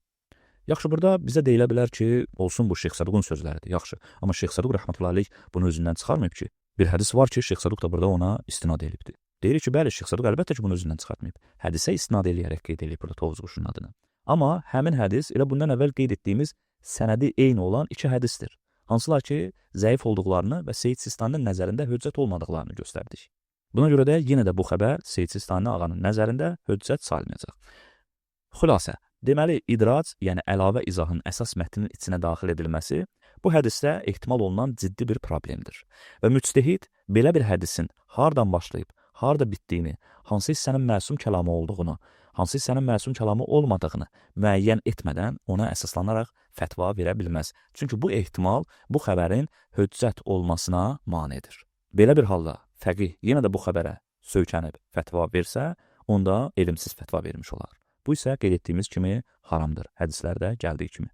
Yaxşı, burada bizə deyilə bilər ki, olsun bu Şeyx Səduqun sözləridir, yaxşı. Amma Şeyx Səduq rəhmətullah əleyh bunu özündən çıxarmayıb ki, bir hədis var ki, Şeyx Səduq da burada ona istinad edibdir. Deyir ki, bəli, Şeyx Səduq əlbəttə ki, bunu özündən çıxartmayıb. Hədisə istinad eləyərək qeyd edib burada Tovuz quşunun adını. Amma həmin hədis elə bundan əvvəl qeyd etdiyimiz sənədi eyni olan iki hədisdir. Hansılar ki, zəif olduqlarını və Seyyid Sistaninin nəzərində höccət olmadıqlarını göstərdik. Buna görə də yenə də bu xəbər Seyyid Sistani ağanın nəzərində höccət sayılmayacaq. Xülasə, deməli, idrac, yəni əlavə izahın əsas mətnin içinə daxil edilməsi bu hədisdə ehtimal olunan ciddi bir problemdir. Və müctəhid belə bir hədisin hardan başlayıb, harda bitdiyini, hansı hissənin məsum kəlamı olduğunu, hansı hissənin məsum kəlamı olmadığını müəyyən etmədən ona əsaslanaraq fətva verə bilməz. Çünki bu ehtimal bu xəbərin höccət olmasına manedir. Belə bir halda fəqih yenə də bu xəbərə söykənib fətva versə, onda elmsiz fətva vermiş olar. Bu isə qeyd etdiyimiz kimi haramdır, hədislərdə gəldiyi kimi.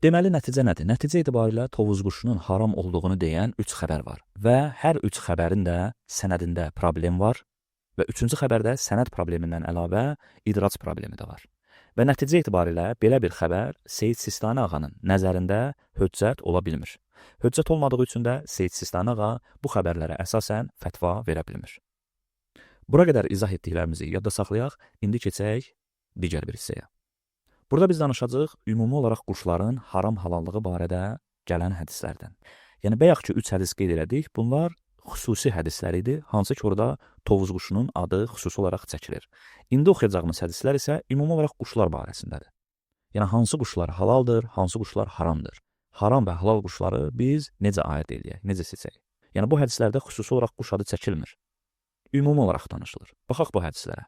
Deməli, nəticə nədir? Nəticə etibarilə Tovuz quşunun haram olduğunu deyən 3 xəbər var və hər 3 xəbərin də sənədində problem var və 3-cü xəbərdə sənəd problemindən əlavə idrac problemi də var. Və nəticə etibarilə belə bir xəbər Seyyid Sistani ağanın nəzərində höccət ola bilmir. Höccət olmadığı üçün də Seyyid Sistani ağa bu xəbərlərə əsasən fətva verə bilmir. Bura qədər izah etdiklərimizi yadda saxlayaq, indi keçək digər bir hissəyə. Burada biz danışacağıq ümumi olaraq quşların haram halallığı barədə gələn hədislərdən. Yəni bayaq ki 3 hədis qeyd elədik, bunlar xüsusi hədislər idi, hansı ki orada tovuz quşunun adı xüsusi olaraq çəkilir. İndi oxuyacağımız hədislər isə ümumi olaraq quşlar barəsindədir. Yəni hansı quşlar halaldır, hansı quşlar haramdır. Haram və halal quşları biz necə ayırd edək, necə seçək? Yəni bu hədislərdə xüsusi olaraq quş adı çəkilmir. Ümumi olaraq danışılır. Baxaq bu hədislərə.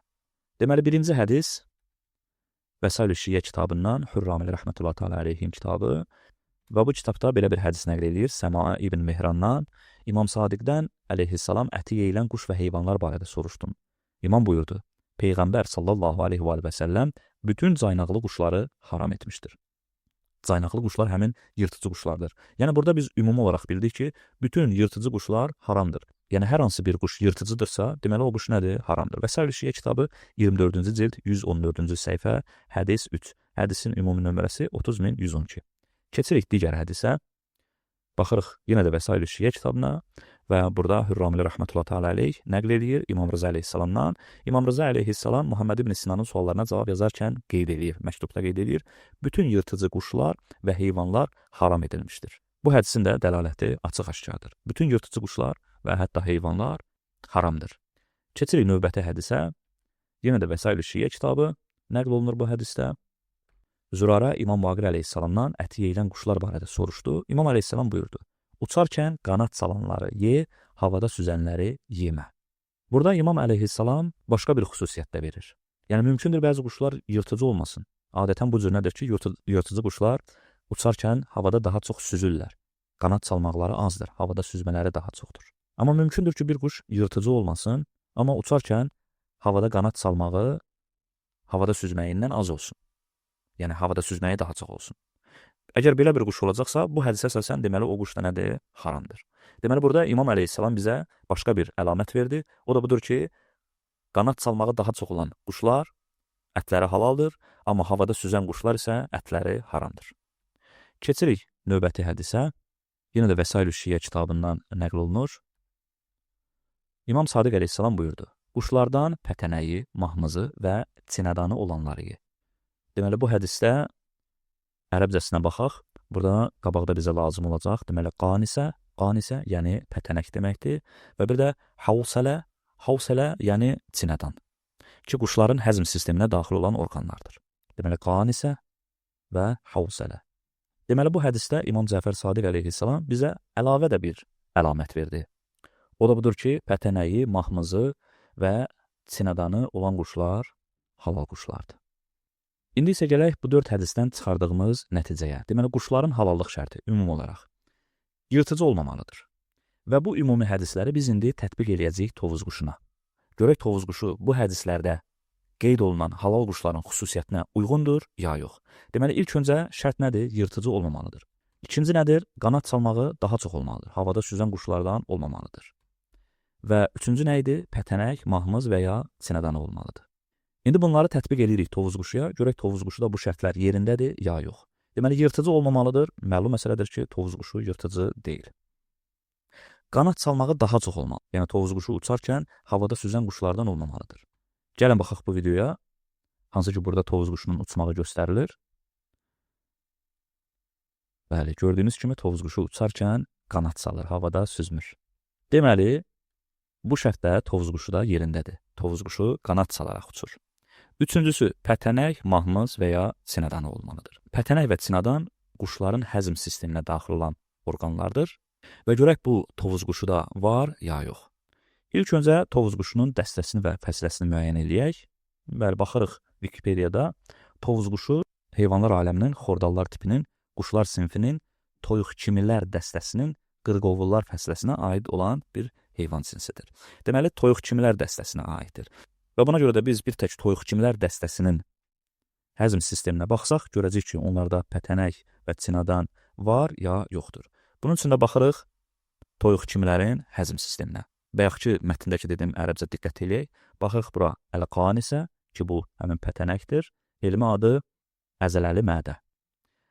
Deməli, birinci hədis Vəsail-i Şiyə kitabından, Hürrami rəhmətullahi təala əleyhim kitabı və bu kitabda belə bir hədis nəql edir Səma ibn Mehrandan, İmam Sadiqdən əleyhissalam əti yeyilən quş və heyvanlar barədə soruşdum. İmam buyurdu, Peyğəmbər sallallahu aleyhi və səlləm bütün caynaqlı quşları haram etmişdir. Caynaqlı quşlar həmin yırtıcı quşlardır. Yəni burada biz ümumi olaraq bildik ki, bütün yırtıcı quşlar haramdır. Yəni hər hansı bir quş yırtıcıdırsa, deməli o quş nədir? Haramdır. Vəsail-i Şiyə kitabı 24-cü cild 114-cü səhifə, hədis 3. Hədisin ümumi nömrəsi 30112. Keçirik digər hədisə. Baxırıq yenə də Vəsail-i Şiyə kitabına və burada Hürrami rəhmətullahi təala əleyh nəql edir İmam Rıza əleyhissalamdan. İmam Rıza əleyhissalam Muhammed ibn Sinanın suallarına cavab yazarkən qeyd edir, məktubda qeyd edir, bütün yırtıcı quşlar və heyvanlar haram edilmişdir. Bu hədisin də dəlaləti açıq-aşkardır. Bütün yırtıcı quşlar və hətta heyvanlar haramdır. Keçirik növbəti hədisə. Yenə də Vəsail-i Şiyə kitabı nəql olunur bu hədisdə. Zürara İmam Vaqir əleyhissalamdan əti yeyilən quşlar barədə soruşdu. İmam əleyhissalam buyurdu, uçarkən qanat salanları ye, havada süzənləri yemə. Burada İmam əleyhissalam başqa bir xüsusiyyət də verir. Yəni mümkündür bəzi quşlar yırtıcı olmasın. Adətən bu cür nədir ki, yırtıcı quşlar uçarkən havada daha çox süzürlər. Qanat salmaqları azdır, havada süzmələri daha çoxdur. Amma mümkündür ki, bir quş yırtıcı olmasın, amma uçarkən havada qanat salmağı havada süzməyindən az olsun. Yəni havada süzməyi daha çox olsun. Əgər belə bir quş olacaqsa, bu hədisə əsasən deməli o quş da nədir? Haramdır. Deməli burada İmam əleyhissalam bizə başqa bir əlamət verdi. O da budur ki, qanat salmağı daha çox olan quşlar ətləri halaldır, amma havada süzən quşlar isə ətləri haramdır. Keçirik növbəti hədisə. Yenə də Vəsail-i Şiyə kitabından nəql olunur. İmam Sadiq əleyhissalam buyurdu, quşlardan pətənəyi, mahmızı və çinədanı olanları ye. Deməli, bu hədisdə ərəbcəsinə baxaq. Burada qabaqda bizə lazım olacaq. Deməli, qanisə, yəni pətənək deməkdir. Və bir də havsələ, yəni çinədan. Ki, quşların həzm sisteminə daxil olan orqanlardır. Deməli, qanisə və havsələ. Deməli, bu hədisdə İmam Cəfər Sadiq əleyhissalam bizə əlavə də bir əlamət verdi. O da budur ki, pətənəyi, mahmızı və çinədanı olan quşlar halal quşlardır. İndi isə gələk bu 4 hədisdən çıxardığımız nəticəyə. Deməli, quşların halallıq şərti ümumi olaraq yırtıcı olmamalıdır. Və bu ümumi hədisləri biz indi tətbiq eləyəcəyik tovuz quşuna. Görək tovuz quşu bu hədislərdə qeyd olunan halal quşların xüsusiyyətinə uyğundur, ya yox. Deməli, ilk öncə şərt nədir? Yırtıcı olmamalıdır. İkinci nədir? Qanat salmağı daha çox olmalıdır. Havada süzən quşlardan olmamalıdır. Və üçüncü nə idi? Pətənək, mahmız və ya çinədanı olmalıdır. İndi bunları tətbiq edirik tovuz quşuya. Görək tovuz quşuda bu şərtlər yerindədir, ya yox. Deməli, yırtıcı olmamalıdır. Məlum məsələdir ki, tovuz quşu yırtıcı deyil. Qanat salmağı daha çox olmalı. Yəni, tovuz quşu uçarkən havada süzən quşlardan olmamalıdır. Gəlin baxaq bu videoya. Hansı ki, burada tovuz quşunun uçmağı göstərilir. Bəli, gördüyünüz kimi tovuz quşu uçarkən qanat salır, havada süzmür. Deməli, bu şərtdə tovuz quşu da yerindədir. Tovuz quşu qanat salaraq uçur. Üçüncüsü, pətənək, mahmız və ya çinədanı olmalıdır. Pətənək və çinadan quşların həzm sisteminə daxil olan orqanlardır və görək bu tovuz quşu da var, ya yox. İlk öncə tovuz quşunun dəstəsini və fəsiləsini müəyyən edək. Bəli, baxırıq Wikipediyada tovuz quşu heyvanlar aləminin xordallar tipinin, quşlar sinfinin, toyuqkimilər dəstəsinin qırqovullar fəsiləsinə aid olan bir heyvan cinsidir. Deməli, toyuqkimilər dəstəsinə aiddir. Və buna görə də biz bir tək toyuqkimilər dəstəsinin həzm sisteminə baxsaq, görəcəyik ki, onlarda pətənək və çinadan var ya yoxdur. Bunun üçün də baxırıq toyuqkimlərin həzm sisteminə. Bayaqki mətndəki dediyim ərəbcə diqqət eləyək. Baxırıq bura əl-qanisə ki, bu həmin pətənəkdir. Elmi adı əzələli mədə.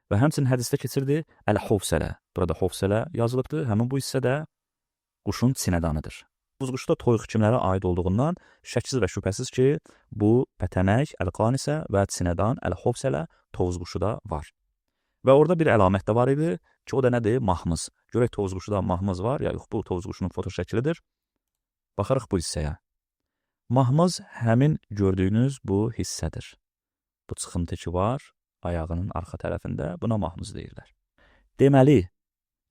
Və həmçinin hədisdə keçirdi əl-hovsələ. Burada hovsələ yazılıbdır. Həmin bu hissə də quşun çinədanıdır. Tovuzquşu da toyuq kimlərə aid olduğundan şəksiz və şübhəsiz ki, bu pətənək, əl-qanisə və sinədan, əl-xobsələ tovuzquşu da var. Və orada bir əlamət də var idi ki, o da nədir? Mahmız. Görək tovuzquşuda mahmız var, ya yox, bu tovuzquşunun foto şəklidir. Baxarıq bu hissəyə. Mahmız həmin gördüyünüz bu hissədir. Bu çıxıntı ki var, ayağının arxa tərəfində, buna mahmız deyirlər. Deməli,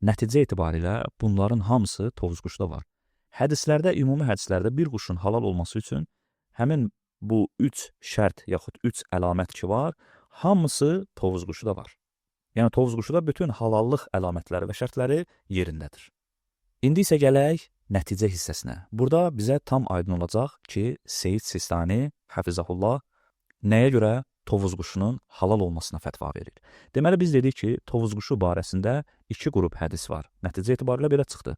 nəticə etibarilə bunların hamısı tovuzquşda var. Hədislərdə, ümumi hədislərdə bir quşun halal olması üçün həmin bu 3 şərt yaxud 3 əlamət ki var, hamısı tovuzquşuda var. Yəni tovuzquşuda bütün halallıq əlamətləri və şərtləri yerindədir. İndi isə gələk nəticə hissəsinə. Burada bizə tam aydın olacaq ki, Seyyid Sistani, Həfizəhullah, nəyə görə tovuzquşunun halal olmasına fətva verir. Deməli, biz dedik ki, tovuzquşu barəsində 2 qrup hədis var. Nəticə etibarilə belə çıxdı.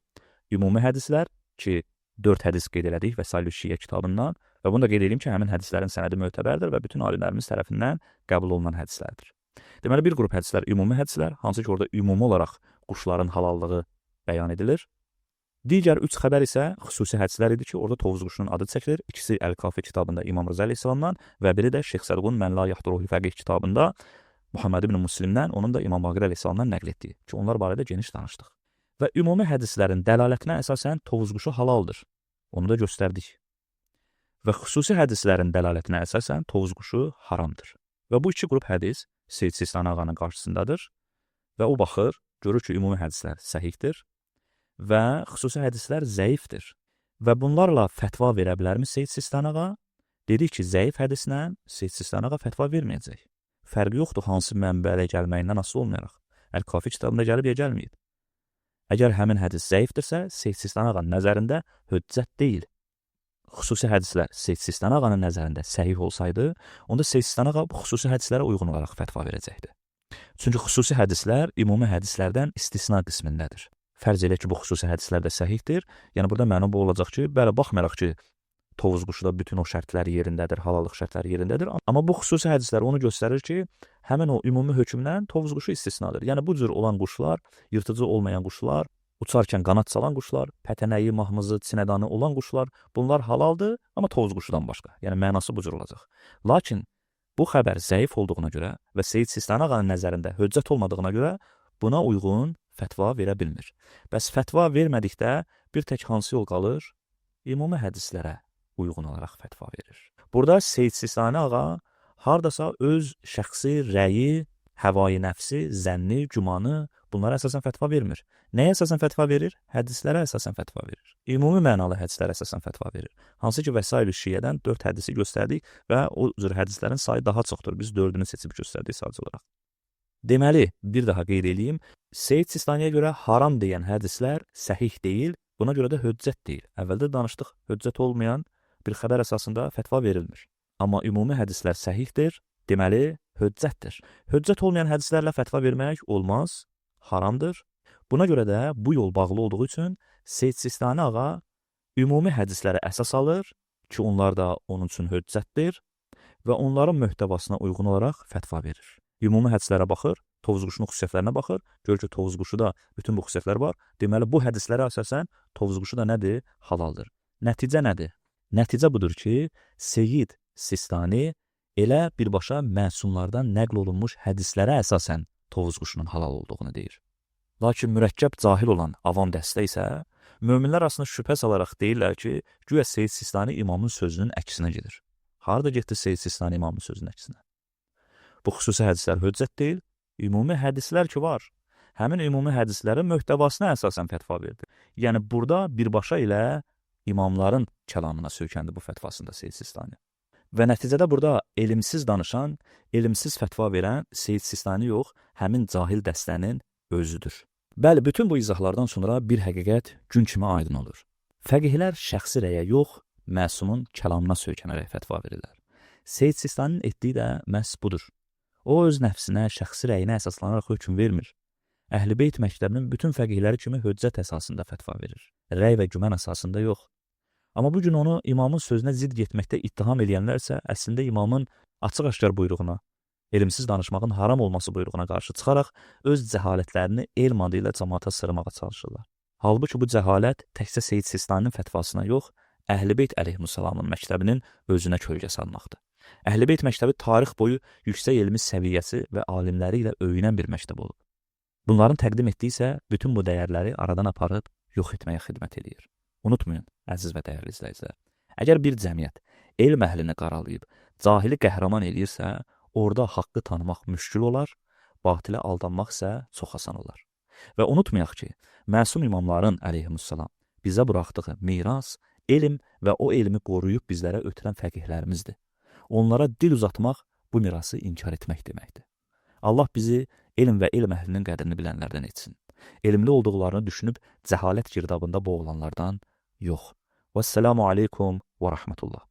Ümumi hədislər ki, 4 hədis qeyd elədik Vəsail-ü-Şiyə kitabından və bunu da qeyd edeyim ki, həmin hədislərin sənədi mötəbərdir və bütün alimlərimiz tərəfindən qəbul olunan hədislərdir. Deməli, bir qrup hədislər ümumi hədislər, hansı ki, orada ümumi olaraq quşların halallığı bəyan edilir. Digər 3 xəbər isə xüsusi hədislər idi ki, orada tovuzquşunun adı çəkilir. İkisi Əl-Kafi kitabında İmam Rıza əleyhissalamdan və biri də Şeyx Sədqun Mən la yaxduruhu fəqih kitabında Muhammed ibn Müslimdən, onun da İmam Baqir əleyhissalamdan nəql etdiyi ki, onlar barədə geniş danışdıq. Və ümumi hədislərin dəlalətinə əsasən tovuzquşu halaldır. Onu da göstərdik. Və xüsusi hədislərin dəlalətinə əsasən tovuzquşu haramdır. Və bu 2 qrup hədis Seyyid Sistani ağanın qarşısındadır və o baxır, görür ki, ümumi hədislər səhihdir və xüsusi hədislər zəifdir. Və bunlarla fətva verə bilərmi Seyyid Sistani ağa? Dedik ki, zəif hədislə Seyyid Sistani ağa fətva verməyəcək. Fərqi yoxdur hansı mənbələ gəlməyindən asılı olmayaraq. Əl-Kafi kitabında gəlib ya gəlməyib. Əgər həmin hədis zəifdirsə, Seyyid Sistani ağanın nəzərində hüccət deyil. Xüsusi hədislər Seyyid Sistani ağanın nəzərində səhih olsaydı, onda Seyyid Sistani ağa bu xüsusi hədislərə uyğun olaraq fətva verəcəkdi. Çünki xüsusi hədislər ümumi hədislərdən istisna qismindədir. Fərz elə ki, bu xüsusi hədislər də səhihdir. Yəni burada məna bu olacaq ki, bəli, baxmayaraq ki, tovuzquşuda bütün o şərtlər yerindədir, halallıq şərtləri yerindədir. Amma bu xüsusi hədislər onu göstərir ki, həmin o ümumi hökmdən tovuzquşu istisnadır. Yəni bu cür olan quşlar, yırtıcı olmayan quşlar, uçarkən qanad salan quşlar, pətənəyi, mahmızı, sinədanı olan quşlar, bunlar halaldır, amma tovuzquşudan başqa. Yəni mənası bu cür olacaq. Lakin bu xəbər zəif olduğuna görə və Seyyid Sistani ağanın nəzərində hüccət olmadığına görə buna uyğun fətva verə bilmir. Bəs fətva vermədikdə bir tək hansı yol qalır? Ümumi hədislərə uyğun olaraq fətva verir. Burada Seyyid Sistani ağa hardasa öz şəxsi rəyi, həvai nəfsi, zənni, gümanı bunlara əsasən fətva vermir. Nəyə əsasən fətva verir? Hədislərə əsasən fətva verir. Ümumi mənalı hədislərə əsasən fətva verir. Hansı ki, Vəsail-ü-Şiyyədən 4 hədisi göstərdik və o cür hədislərin sayı daha çoxdur. Biz 4-ünü seçib göstərdik sadəcə olaraq. Deməli, bir daha qeyd edeyim, Seyyid Sistaniyə görə haram deyən hədislər səhih deyil, buna görə də hüccət deyil. Əvvəldə danışdıq, hüccət olmayan bir xəbər əsasında fətva verilmir. Amma ümumi hədislər səhihdir, deməli, hüccətdir. Hüccət olmayan hədislərlə fətva vermək olmaz, haramdır. Buna görə də bu yol bağlı olduğu üçün Seyyid Sistani ağa ümumi hədislərə əsas alır ki, onlar da onun üçün hüccətdir və onların möhtəvasına uyğun olaraq fətva verir. Ümumi hədislərə baxır, tovuzquşunun xüsusiyyətlərinə baxır, görür ki, tovuzquşuda bütün bu xüsusiyyətlər var. Deməli, bu hədislərə əsasən tovuzquşu da nədir? Halaldır. Nəticə nədir? Nəticə budur ki, Seyyid Sistani elə birbaşa məsumlardan nəql olunmuş hədislərə əsasən tovuzquşunun halal olduğunu deyir. Lakin mürəkkəb cahil olan avam dəstə isə möminlər arasında şübhə salaraq deyirlər ki, güya Seyyid Sistani imamın sözünün əksinə gedir. Harada getdi Seyyid Sistani imamın sözünün əksinə? Bu xüsusi hədislər hüccət deyil, ümumi hədislər ki var. Həmin ümumi hədislərin möhtəvasına əsasən fətva verdi. Yəni burada birbaşa ilə imamların kəlamına söykəndi bu fətvasında Seyyid Sistani. Və nəticədə burada elmsiz danışan, elmsiz fətva verən Seyyid Sistani yox, həmin cahil dəstənin özüdür. Bəli, bütün bu izahlardan sonra bir həqiqət gün kimi aydın olur. Fəqihlər şəxsi rəyə yox, məsumun kəlamına söykənərək fətva verirlər. Seyyid Sistaninin etdiyi də məhz budur. O öz nəfsinə, şəxsi rəyinə əsaslanaraq hökm vermir. Əhl-i Beyt məktəbinin bütün fəqihləri kimi hüccət əsasında fətva verir. Rəy və gümən əsasında yox. Amma bu gün onu imamın sözünə zidd getməkdə ittiham edənlərsə, əslində imamın açıq-aşkar buyruğuna, elmsiz danışmağın haram olması buyruğuna qarşı çıxaraq öz cəhalətlərini elm adı ilə cəmaata sırmağa çalışırlar. Halbuki bu cəhalət təkcə Seyyid Sistaninin fətvasına yox, Əhl-i Beyt əleyhissalamın məktəbinin özünə kölgə salmaqdır. Əhl-i Beyt məktəbi tarix boyu yüksək elmi səviyyəsi və alimləri ilə öyünən bir məktəb olub. Bunların təqdim etdiyi isə bütün bu dəyərləri aradan aparıb yox etməyə xidmət edir. Unutmayın, əziz və dəyərli izləyicilər, əgər bir cəmiyyət elm əhlini qaralayıb, cahili qəhrəman eləyirsə, orada haqqı tanımaq müşkül olar, batilə aldanmaq isə çox asan olar. Və unutmayaq ki, məsum imamların əleyhissalam bizə buraxdığı miras, elm və o elmi qoruyub bizlərə ötürən fəqihlərimizdir. Onlara dil uzatmaq bu mirası inkar etmək deməkdir. Allah bizi elm və elm əhlinin qədrini bilənlərdən etsin. Elmli olduqlarını düşünüb cəhalət girdabında boğulanlardan yox. Vəssalamu aleykum və rəhmətullah.